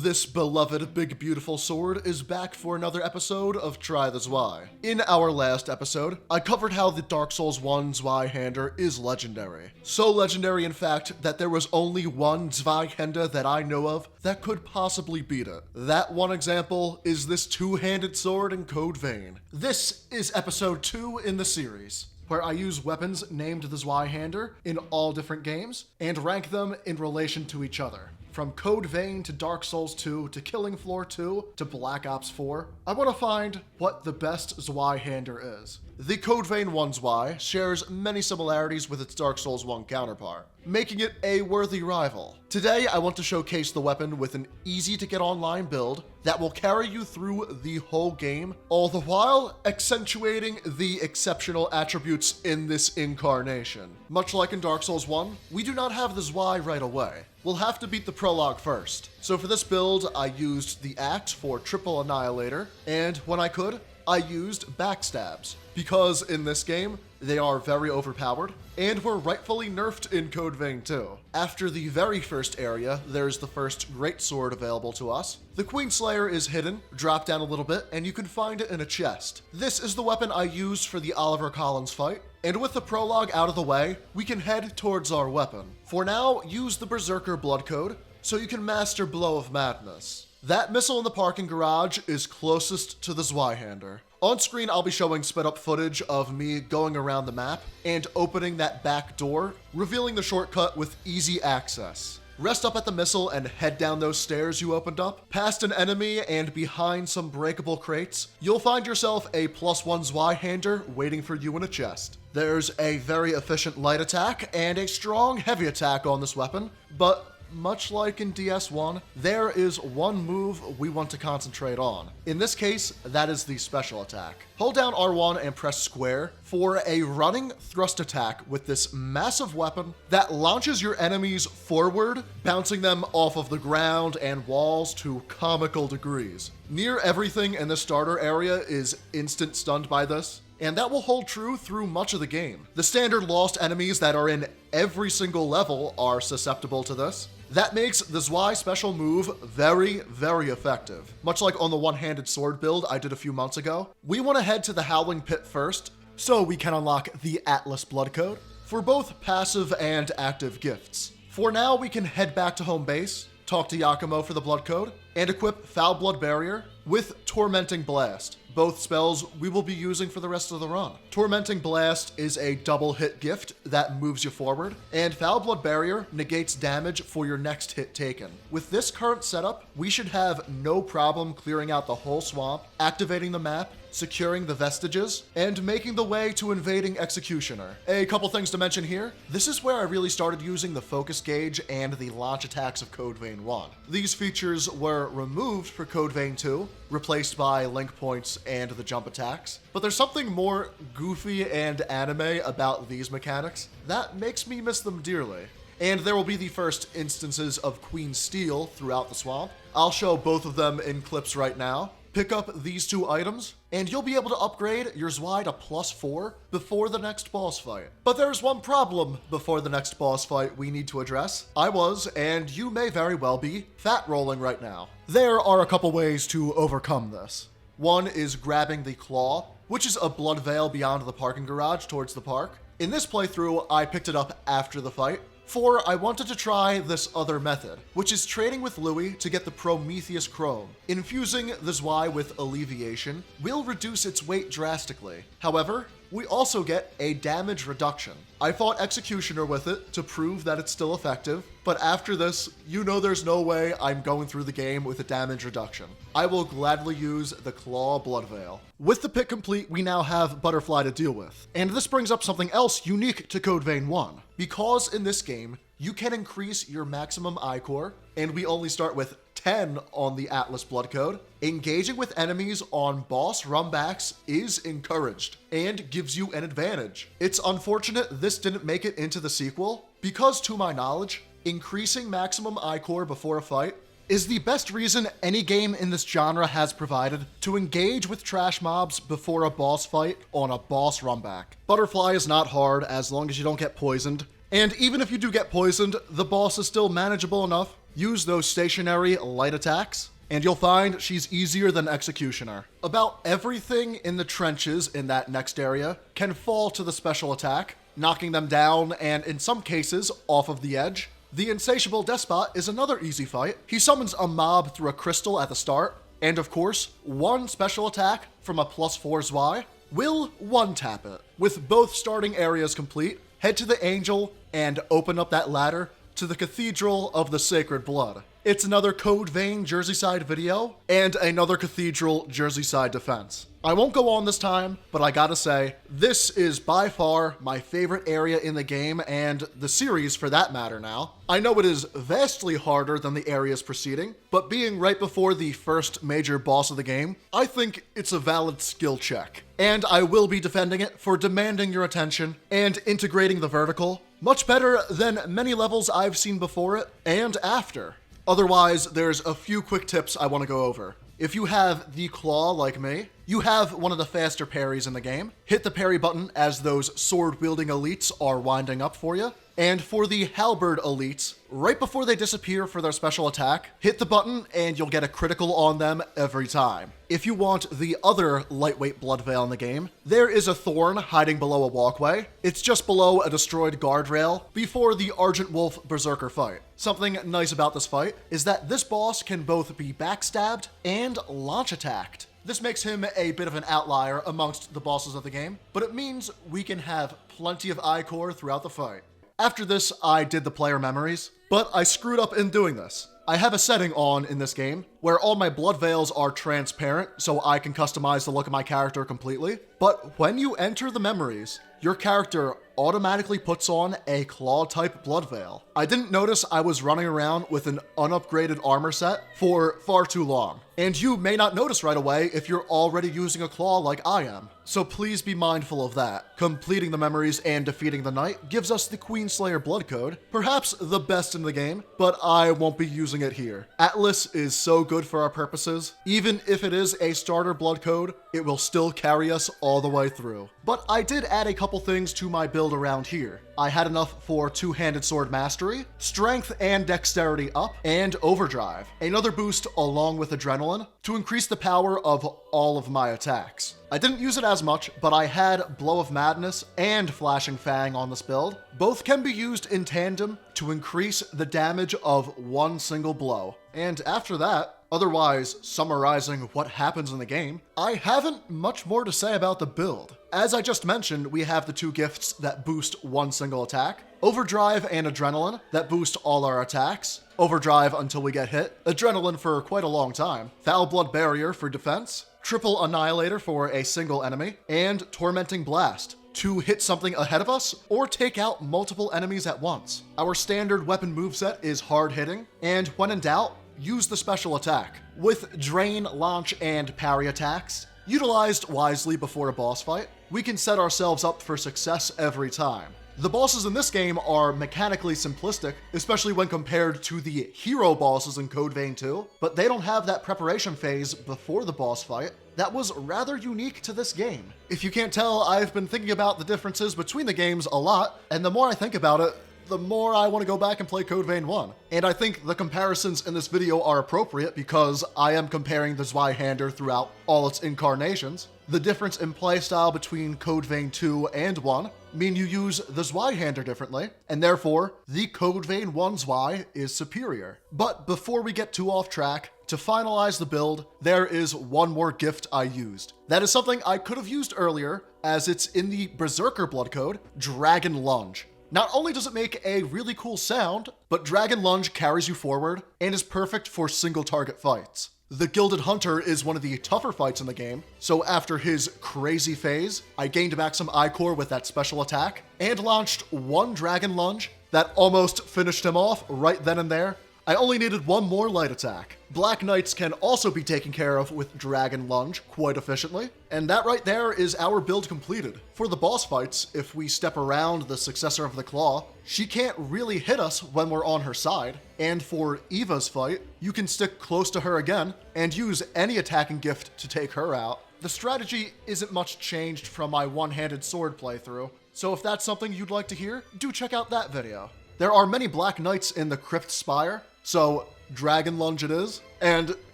This beloved big beautiful sword is back for another episode of Try the Zwei. In our last episode, I covered how the Dark Souls 1 Zweihander is legendary. So legendary in fact that there was only one Zweihander that I know of that could possibly beat it. That one example is this two-handed sword in Code Vein. This is episode 2 in the series, where I use weapons named the Zweihander in all different games and rank them in relation to each other. From Code Vein to Dark Souls 2 to Killing Floor 2 to Black Ops 4, I want to find what the best Zweihander is. The Code Vein 1 Zwei shares many similarities with its Dark Souls 1 counterpart, making it a worthy rival. Today, I want to showcase the weapon with an easy-to-get online build that will carry you through the whole game, all the while accentuating the exceptional attributes in this incarnation. Much like in Dark Souls 1, we do not have the Zwei right away. We'll have to beat the prologue first. So for this build, I used the axe for triple Annihilator, and when I could, I used backstabs, because in this game, they are very overpowered, and were rightfully nerfed in Code Vein 2. After the very first area, there's the first greatsword available to us. The Queenslayer is hidden, drop down a little bit, and you can find it in a chest. This is the weapon I used for the Oliver Collins fight, and with the prologue out of the way, we can head towards our weapon. For now, use the Berserker Blood Code, so you can master Blow of Madness. That missile in the parking garage is closest to the Zweihander. On screen, I'll be showing sped up footage of me going around the map and opening that back door, revealing the shortcut with easy access. Rest up at the missile and head down those stairs you opened up. Past an enemy and behind some breakable crates, you'll find yourself a +1 Zweihander waiting for you in a chest. There's a very efficient light attack and a strong heavy attack on this weapon, but much like in DS1, there is one move we want to concentrate on. In this case, that is the special attack. Hold down R1 and press square for a running thrust attack with this massive weapon that launches your enemies forward, bouncing them off of the ground and walls to comical degrees. Near everything in the starter area is instant stunned by this, and that will hold true through much of the game. The standard lost enemies that are in every single level are susceptible to this. That makes the Zwei special move very, very effective. Much like on the one-handed sword build I did a few months ago, we want to head to the Howling Pit first, so we can unlock the Atlas Blood Code for both passive and active gifts. For now, we can head back to home base, talk to Yakumo for the Blood Code, and equip Foulblood Barrier with Tormenting Blast, both spells we will be using for the rest of the run. Tormenting Blast is a double hit gift that moves you forward, and Foulblood Barrier negates damage for your next hit taken. With this current setup, we should have no problem clearing out the whole swamp, activating the map, securing the vestiges, and making the way to invading Executioner. A couple things to mention here. This is where I really started using the focus gauge and the launch attacks of Code Vein 1. These features were removed for Code Vein 2, replaced by link points and the jump attacks. But there's something more goofy and anime about these mechanics that makes me miss them dearly. And there will be the first instances of Queen Steel throughout the swamp. I'll show both of them in clips right now. Pick up these two items, and you'll be able to upgrade your Zwei to +4 before the next boss fight. But there's one problem before the next boss fight we need to address. I was, and you may very well be, fat rolling right now. There are a couple ways to overcome this. One is grabbing the claw, which is a blood veil beyond the parking garage towards the park. In this playthrough, I picked it up after the fight, for I wanted to try this other method, which is trading with Louis to get the Prometheus Chrome. Infusing the Zwei with Alleviation will reduce its weight drastically. However, we also get a damage reduction. I fought Executioner with it to prove that it's still effective, but after this, you know there's no way I'm going through the game with a damage reduction. I will gladly use the Claw Blood Veil. With the pit complete, we now have Butterfly to deal with. And this brings up something else unique to Code Vein 1. Because in this game, you can increase your maximum Ichor, and we only start with 10 on the Atlas Blood Code. Engaging with enemies on boss rumbacks is encouraged and gives you an advantage. It's unfortunate this didn't make it into the sequel, because to my knowledge, increasing maximum Ichor before a fight is the best reason any game in this genre has provided to engage with trash mobs before a boss fight on a boss rumback. Butterfly is not hard as long as you don't get poisoned, and even if you do get poisoned, the boss is still manageable enough Use those stationary light attacks, and you'll find she's easier than Executioner. About everything in the trenches in that next area can fall to the special attack, knocking them down and, in some cases, off of the edge. The Insatiable Despot is another easy fight. He summons a mob through a crystal at the start, and of course, one special attack from a +4 Zwei will one-tap it. With both starting areas complete, head to the Angel and open up that ladder to the Cathedral of the Sacred Blood. It's another Code Vein JerseySide video and another Cathedral JerseySide defense. I won't go on this time, but I gotta say, this is by far my favorite area in the game and the series for that matter now. I know it is vastly harder than the areas preceding, but being right before the first major boss of the game, I think it's a valid skill check. And I will be defending it for demanding your attention and integrating the vertical, much better than many levels I've seen before it and after. Otherwise, there's a few quick tips I want to go over. If you have the Claw like me, you have one of the faster parries in the game. Hit the parry button as those sword-wielding elites are winding up for you. And for the halberd elites, right before they disappear for their special attack, hit the button and you'll get a critical on them every time. If you want the other lightweight blood veil in the game, there is a thorn hiding below a walkway. It's just below a destroyed guardrail before the Argent Wolf Berserker fight. Something nice about this fight is that this boss can both be backstabbed and launch attacked. This makes him a bit of an outlier amongst the bosses of the game, but it means we can have plenty of Ichor throughout the fight. After this, I did the player memories, but I screwed up in doing this. I have a setting on in this game where all my blood veils are transparent so I can customize the look of my character completely, but when you enter the memories, your character automatically puts on a claw-type blood veil. I didn't notice I was running around with an unupgraded armor set for far too long, and you may not notice right away if you're already using a claw like I am. So please be mindful of that. Completing the memories and defeating the knight gives us the Queenslayer blood code, perhaps the best in the game, but I won't be using it here. Atlas is so good for our purposes. Even if it is a starter blood code, it will still carry us all the way through. But I did add a couple things to my build around here. I had enough for two-handed sword mastery, strength and dexterity up, and overdrive. Another boost along with adrenaline to increase the power of all of my attacks. I didn't use it as much, but I had Blow of Madness and Flashing Fang on this build. Both can be used in tandem to increase the damage of one single blow. And after that, otherwise summarizing what happens in the game, I haven't much more to say about the build. As I just mentioned, we have the two gifts that boost one single attack, Overdrive and Adrenaline that boost all our attacks, Overdrive until we get hit, Adrenaline for quite a long time, Foulblood Barrier for defense, Triple Annihilator for a single enemy, and Tormenting Blast to hit something ahead of us or take out multiple enemies at once. Our standard weapon moveset is hard-hitting, and when in doubt, use the special attack. With Drain, Launch, and Parry attacks, utilized wisely before a boss fight, we can set ourselves up for success every time. The bosses in this game are mechanically simplistic, especially when compared to the hero bosses in Code Vein 2, but they don't have that preparation phase before the boss fight. That was rather unique to this game. If you can't tell, I've been thinking about the differences between the games a lot, and the more I think about it, the more I want to go back and play Code Vein 1. And I think the comparisons in this video are appropriate because I am comparing the Zweihander throughout all its incarnations. The difference in playstyle between Code Vein 2 and 1 mean you use the Zweihander differently, and therefore, the Code Vein 1 Zwei is superior. But before we get too off track, to finalize the build, there is one more gift I used. That is something I could have used earlier, as it's in the Berserker blood code, Dragon Lunge. Not only does it make a really cool sound, but Dragon Lunge carries you forward and is perfect for single target fights. The Gilded Hunter is one of the tougher fights in the game, so after his crazy phase, I gained back some Ichor with that special attack and launched one Dragon Lunge that almost finished him off right then and there. I only needed one more light attack. Black Knights can also be taken care of with Dragon Lunge quite efficiently, and that right there is our build completed. For the boss fights, if we step around the successor of the Claw, she can't really hit us when we're on her side, and for Eva's fight, you can stick close to her again and use any attacking gift to take her out. The strategy isn't much changed from my one-handed sword playthrough, so if that's something you'd like to hear, do check out that video. There are many Black Knights in the Crypt Spire, So Dragon Lunge it is, and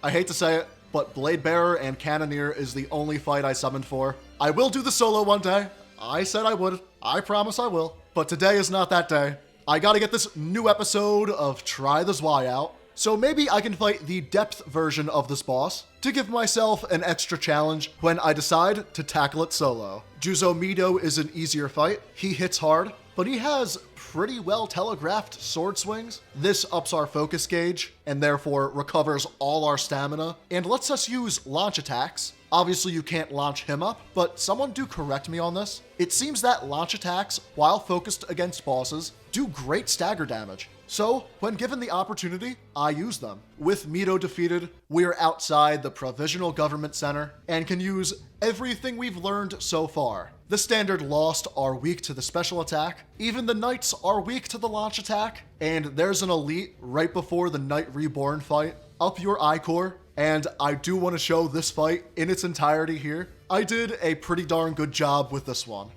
I hate to say it, but Blade Bearer and Cannoneer is the only fight I summoned for. I will do the solo one day. I said I would. I promise I will. But today is not that day. I gotta get this new episode of Try the Zwei out, so maybe I can fight the depth version of this boss to give myself an extra challenge when I decide to tackle it solo. Juzo Mido is an easier fight. He hits hard, but he has pretty well telegraphed sword swings. This ups our focus gauge and therefore recovers all our stamina and lets us use launch attacks. Obviously you can't launch him up, but someone do correct me on this. It seems that launch attacks, while focused against bosses, do great stagger damage. So, when given the opportunity, I use them. With Mido defeated, we're outside the Provisional Government Center and can use everything we've learned so far. The standard Lost are weak to the special attack, even the Knights are weak to the launch attack, and there's an elite right before the Knight Reborn fight. Up your I-Core, and I do want to show this fight in its entirety here. I did a pretty darn good job with this one.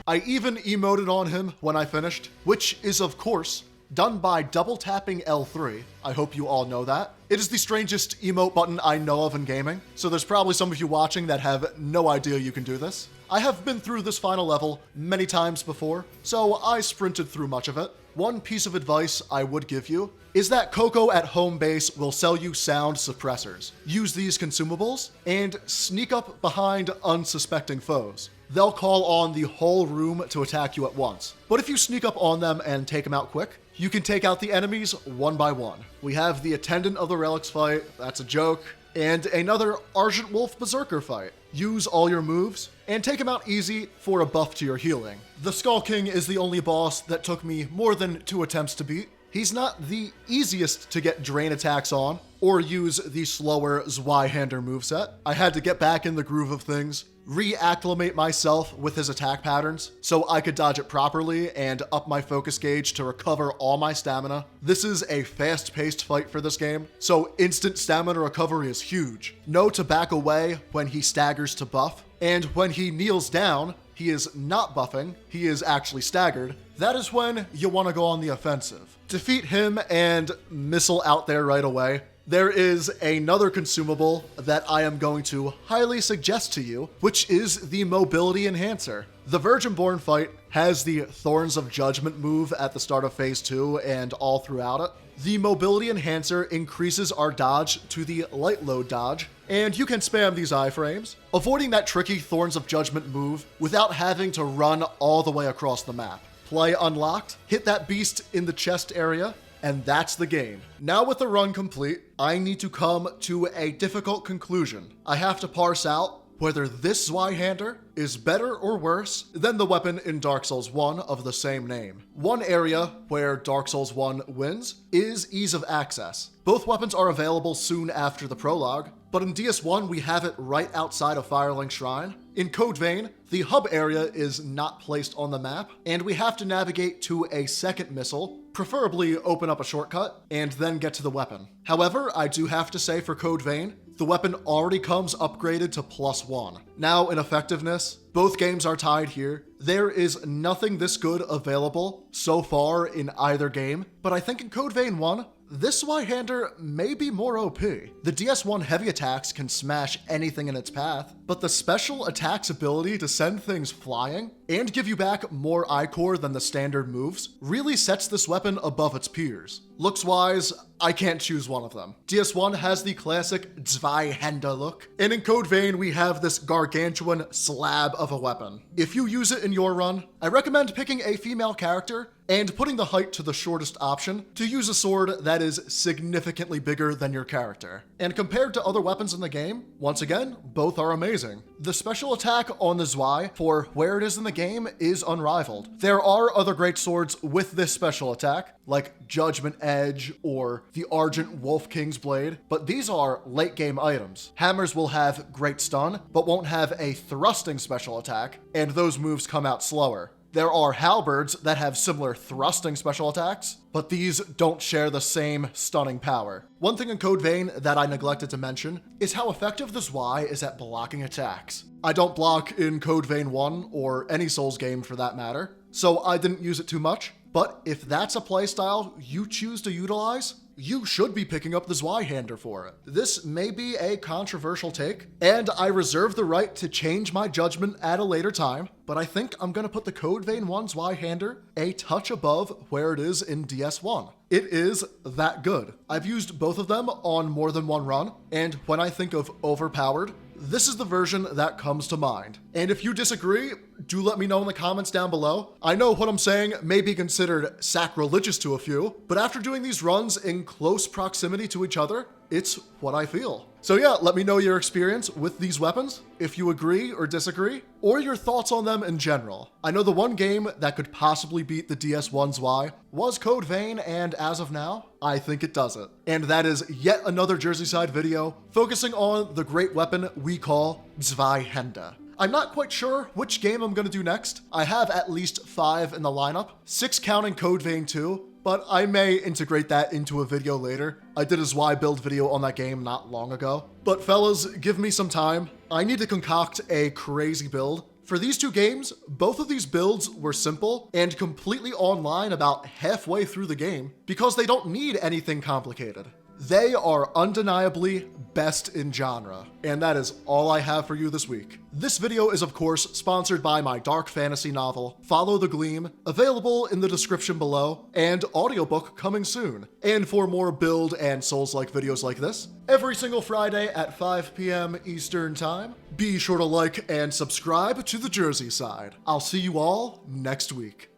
I even emoted on him when I finished, which is of course done by double tapping L3. I hope you all know that. It is the strangest emote button I know of in gaming, so there's probably some of you watching that have no idea you can do this. I have been through this final level many times before, so I sprinted through much of it. One piece of advice I would give you is that Coco at home base will sell you sound suppressors. Use these consumables and sneak up behind unsuspecting foes. They'll call on the whole room to attack you at once. But if you sneak up on them and take them out quick, you can take out the enemies one by one. We have the Attendant of the Relics fight, that's a joke, and another Argent Wolf Berserker fight. Use all your moves, and take him out easy for a buff to your healing. The Skull King is the only boss that took me more than 2 attempts to beat. He's not the easiest to get drain attacks on, or use the slower Zweihander moveset. I had to get back in the groove of things, reacclimate myself with his attack patterns, so I could dodge it properly and up my focus gauge to recover all my stamina. This is a fast-paced fight for this game, so instant stamina recovery is huge. Know to back away when he staggers to buff, and when he kneels down, he is not buffing, he is actually staggered. That is when you want to go on the offensive. Defeat him and missile out there right away. There is another consumable that I am going to highly suggest to you, which is the Mobility Enhancer. The Virgin-born fight has the Thorns of Judgment move at the start of Phase 2 and all throughout it. The Mobility Enhancer increases our dodge to the light load dodge, and you can spam these iframes, avoiding that tricky Thorns of Judgment move without having to run all the way across the map. Play unlocked, hit that beast in the chest area, and that's the game. Now with the run complete, I need to come to a difficult conclusion. I have to parse out whether this Zweihander is better or worse than the weapon in Dark Souls 1 of the same name. One area where Dark Souls 1 wins is ease of access. Both weapons are available soon after the prologue, but in DS1 we have it right outside of Firelink Shrine. In Code Vein, the hub area is not placed on the map, and we have to navigate to a second missile, preferably open up a shortcut, and then get to the weapon. However, I do have to say for Code Vein, the weapon already comes upgraded to +1. Now in effectiveness, both games are tied here. There is nothing this good available so far in either game, but I think in Code Vein 1, this Zweihander may be more OP. The DS1 heavy attacks can smash anything in its path, but the special attack's ability to send things flying and give you back more I-Core than the standard moves really sets this weapon above its peers. Looks-wise, I can't choose one of them. DS1 has the classic Zweihander look, and in Code Vein we have this gargantuan slab of a weapon. If you use it in your run, I recommend picking a female character and putting the height to the shortest option to use a sword that is significantly bigger than your character. And compared to other weapons in the game, once again, both are amazing. The special attack on the Zwei, for where it is in the game, is unrivaled. There are other great swords with this special attack, like Judgment Edge or the Argent Wolf King's Blade, but these are late game items. Hammers will have great stun, but won't have a thrusting special attack, and those moves come out slower. There are halberds that have similar thrusting special attacks, but these don't share the same stunning power. One thing in Code Vein that I neglected to mention is how effective the Zwei is at blocking attacks. I don't block in Code Vein 1, or any Souls game for that matter, so I didn't use it too much, but if that's a playstyle you choose to utilize, you should be picking up the Zweihander for it. This may be a controversial take, and I reserve the right to change my judgment at a later time, but I think I'm gonna put the Code Vein 1 Zweihander a touch above where it is in DS1. It is that good. I've used both of them on more than one run, and when I think of overpowered, this is the version that comes to mind. And if you disagree, do let me know in the comments down below. I know what I'm saying may be considered sacrilegious to a few, but after doing these runs in close proximity to each other, it's what I feel. So yeah, let me know your experience with these weapons, if you agree or disagree, or your thoughts on them in general. I know the one game that could possibly beat the DS1 Zwei was Code Vein, and as of now, I think it does it. And that is yet another JerseySide video focusing on the great weapon we call Zweihander. I'm not quite sure which game I'm gonna do next. I have at least 5 in the lineup, 6 counting Code Vein 2, but I may integrate that into a video later. I did a Zwei build video on that game not long ago. But fellas, give me some time. I need to concoct a crazy build. For these 2 games, both of these builds were simple and completely online about halfway through the game because they don't need anything complicated. They are undeniably best in genre, and that is all I have for you this week. This video is of course sponsored by my dark fantasy novel, Follow the Gleam, available in the description below, and audiobook coming soon. And for more build and Souls-like videos like this, every single Friday at 5 p.m. Eastern Time, be sure to like and subscribe to The Jersey Side. I'll see you all next week.